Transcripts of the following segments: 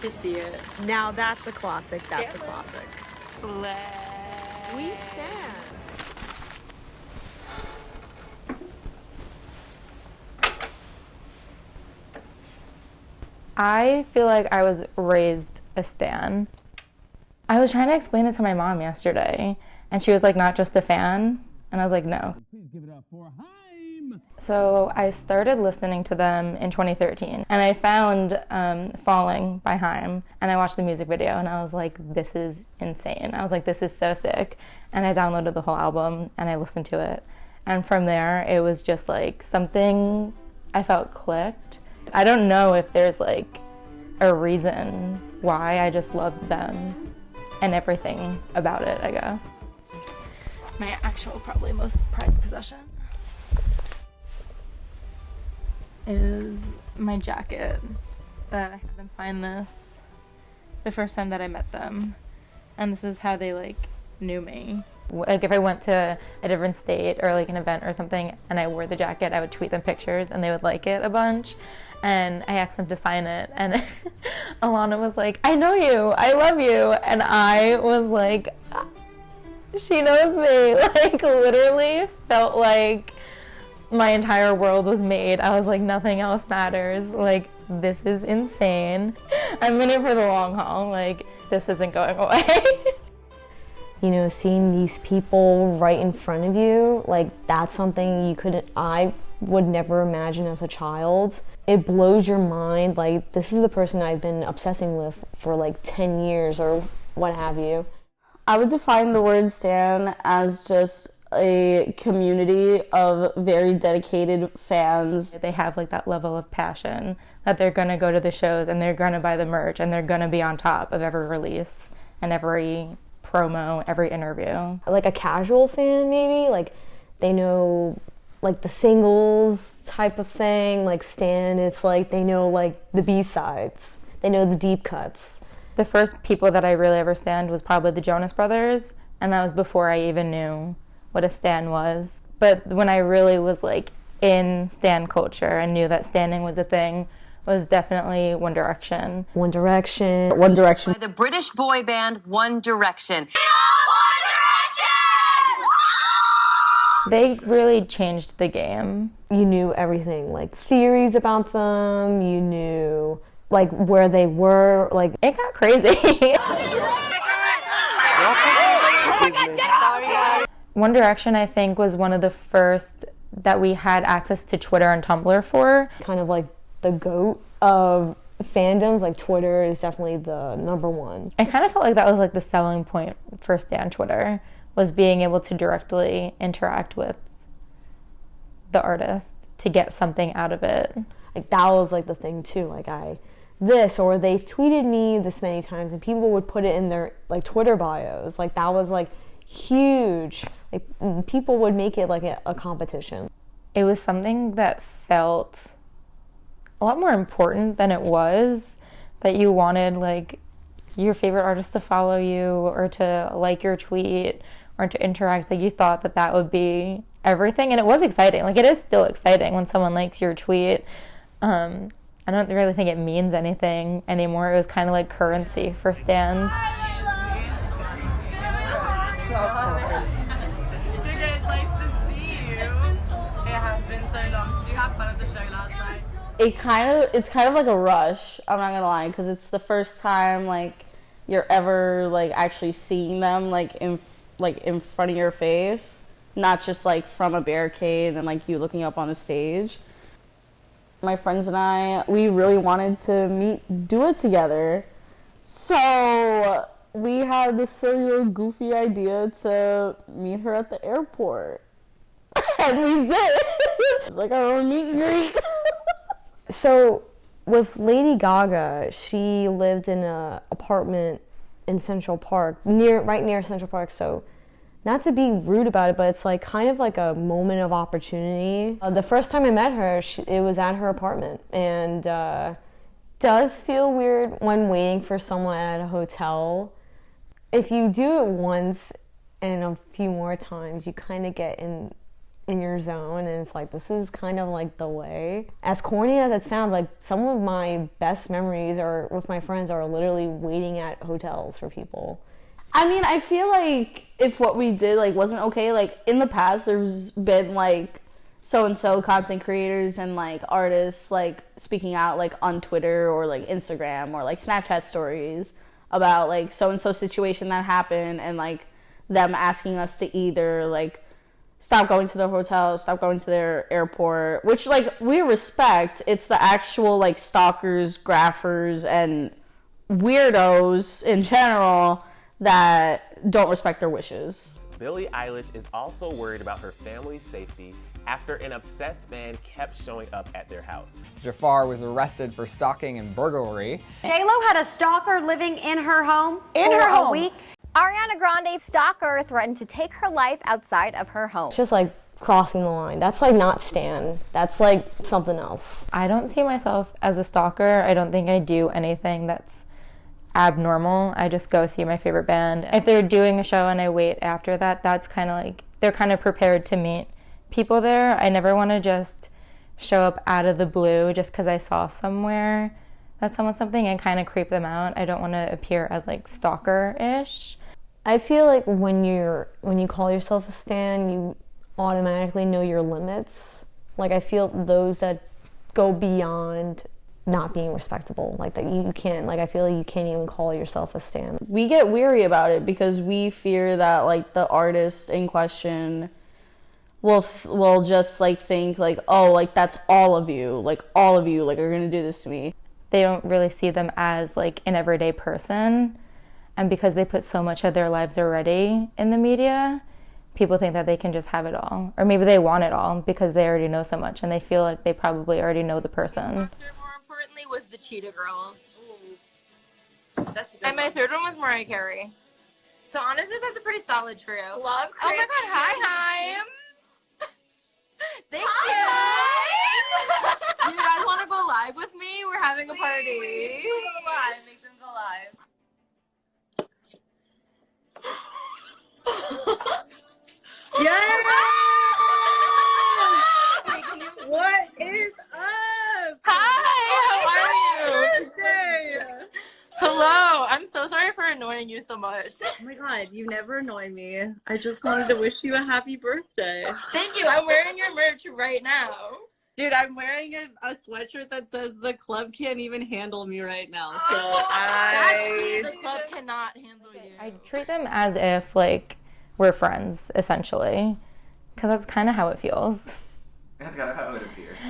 to see it. Now that's a classic. That's a classic. Slay. We stand. I feel like I was raised a stan. I was trying to explain it to my mom yesterday, and she was like, not just a fan? And I was like, no. Please give it up for Haim! So I started listening to them in 2013, and I found Falling by Haim, and I watched the music video, and I was like, this is insane. I was like, this is so sick. And I downloaded the whole album, and I listened to it. And from there, it was just like something I felt clicked. I don't know if there's like a reason why, I just loved them and everything about it, I guess. My actual, probably most prized possession is my jacket that I had them sign this the first time that I met them. And this is how they like knew me. Like if I went to a different state or like an event or something and I wore the jacket, I would tweet them pictures and they would like it a bunch. And I asked them to sign it, and Alana was like, I know you, I love you. And I was like, she knows me. Like literally felt like my entire world was made. I was like, nothing else matters. Like, this is insane. I'm in it for the long haul. Like, this isn't going away. You know, seeing these people right in front of you, like that's something I would never imagine as a child. It blows your mind. Like, this is the person I've been obsessing with for like 10 years or what have you. I would define the word stan as just a community of very dedicated fans. They have like that level of passion that they're gonna go to the shows and they're gonna buy the merch and they're gonna be on top of every release and every promo, every interview. Like a casual fan maybe, like they know like the singles type of thing, like Stan, it's like they know like the B-sides, they know the deep cuts. The first people that I really ever stan was probably the Jonas Brothers, and that was before I even knew what a stan was. But when I really was like in stan culture and knew that standing was a thing, was definitely One Direction. One Direction. One Direction. By the British boy band One Direction. They really changed the game. You knew everything, like theories about them, you knew like where they were, like it got crazy. One Direction, I think, was one of the first that we had access to Twitter and Tumblr for. Kind of like the GOAT of fandoms, like Twitter is definitely the number one. I kind of felt like that was like the selling point for Stan Twitter, was being able to directly interact with the artist to get something out of it. Like that was like the thing too, like or they've tweeted me this many times and people would put it in their like Twitter bios. Like that was like huge. Like people would make it like a competition. It was something that felt a lot more important than it was, that you wanted like your favorite artist to follow you or to like your tweet or to interact. Like you thought that that would be everything, and it was exciting. Like it is still exciting when someone likes your tweet. I don't really think it means anything anymore. It was kind of like currency for stans. It's kind of like a rush, I'm not gonna lie, because it's the first time like you're ever like actually seeing them like in front of your face, not just like from a barricade and like you looking up on the stage. My friends and I, we really wanted to do it together, so we had this silly little goofy idea to meet her at the airport, and we did. It was like our own meet and greet. So with Lady Gaga, she lived in an apartment in Central Park, right near Central Park. So not to be rude about it, but it's like kind of like a moment of opportunity. The first time I met her, it was at her apartment, and does feel weird when waiting for someone at a hotel. If you do it once and a few more times, you kind of get in your zone, and it's like, this is kind of like the way. As corny as it sounds, like some of my best memories are with my friends are literally waiting at hotels for people. I mean, I feel like if what we did, like, wasn't okay, like, in the past, there's been, like, so-and-so content creators and, like, artists, like, speaking out, like, on Twitter or, like, Instagram or, like, Snapchat stories about, like, so-and-so situation that happened, and, like, them asking us to either, like, stop going to their hotel, stop going to their airport, which, like, we respect. It's the actual, like, stalkers, graphers, and weirdos in general that don't respect their wishes. Billie Eilish is also worried about her family's safety after an obsessed man kept showing up at their house. Jafar was arrested for stalking and burglary. J-Lo had a stalker living in her home for a week. Ariana Grande's stalker threatened to take her life outside of her home. It's just like crossing the line. That's like not Stan. That's like something else. I don't see myself as a stalker. I don't think I do anything that's abnormal. I just go see my favorite band. If they're doing a show and I wait after that, that's kind of like, they're kind of prepared to meet people there. I never want to just show up out of the blue just because I saw somewhere that someone something and kind of creep them out. I don't want to appear as like stalker-ish. I feel like when you call yourself a stan, you automatically know your limits. Like, I feel those that go beyond not being respectable, like that you can't, like, I feel like you can't even call yourself a stan. We get weary about it because we fear that, like, the artist in question will just, like, think, like, oh, like, that's all of you, like, are gonna do this to me. They don't really see them as, like, an everyday person, and because they put so much of their lives already in the media, people think that they can just have it all, or maybe they want it all because they already know so much and they feel like they probably already know the person. Was the Cheetah Girls. That's a good and my third one was Mariah Carey. So honestly, that's a pretty solid trio. Love Oh my god, hi. Thank you. Do you guys want to go live with me? We're having a party. Please, go live. Make them go live. Yes! What is up? Hi, how are you? Thursday. Hello. I'm so sorry for annoying you so much. Oh my god, you never annoy me. I just wanted to wish you a happy birthday. Thank you. I'm wearing your merch right now. Dude, I'm wearing a sweatshirt that says the club can't even handle me right now. So The club cannot handle you. I treat them as if, like, we're friends, essentially, because that's kind of how it feels. That's kind of how it appears.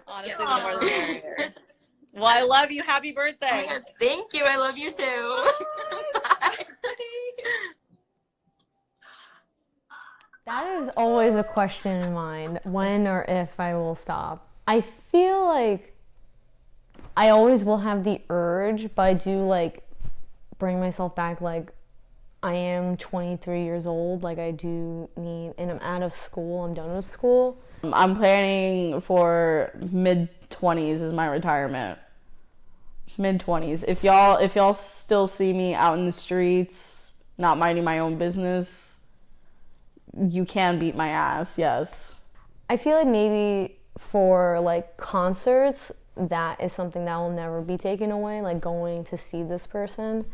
honestly, the more the merrier. Well, I love you. Happy birthday. Thank you. I love you too. Bye. That is always a question in mind, when or if I will stop. I feel like I always will have the urge, but I do, like, bring myself back, like, I am 23 years old, like, I do need, and I'm out of school, I'm done with school. I'm planning for mid-20s is my retirement. Mid-20s. If y'all still see me out in the streets, not minding my own business, you can beat my ass, yes. I feel like maybe for, like, concerts, that is something that will never be taken away, like going to see this person.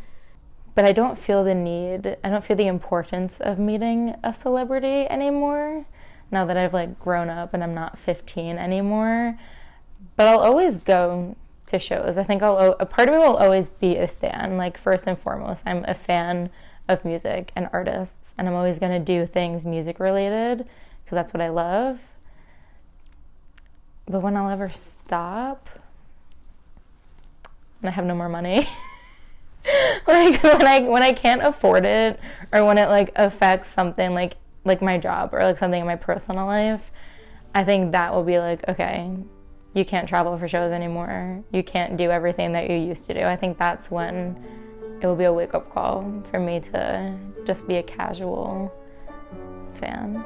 But I don't feel the importance of meeting a celebrity anymore, now that I've, like, grown up and I'm not 15 anymore. But I'll always go to shows. I think a part of me will always be a stan. Like, first and foremost, I'm a fan of music and artists, and I'm always going to do things music related because that's what I love. But when I'll ever stop and I have no more money, like when I can't afford it, or when it, like, affects something like my job or, like, something in my personal life, I think that will be like, okay, you can't travel for shows anymore. You can't do everything that you used to do. I think that's when it will be a wake-up call for me to just be a casual fan.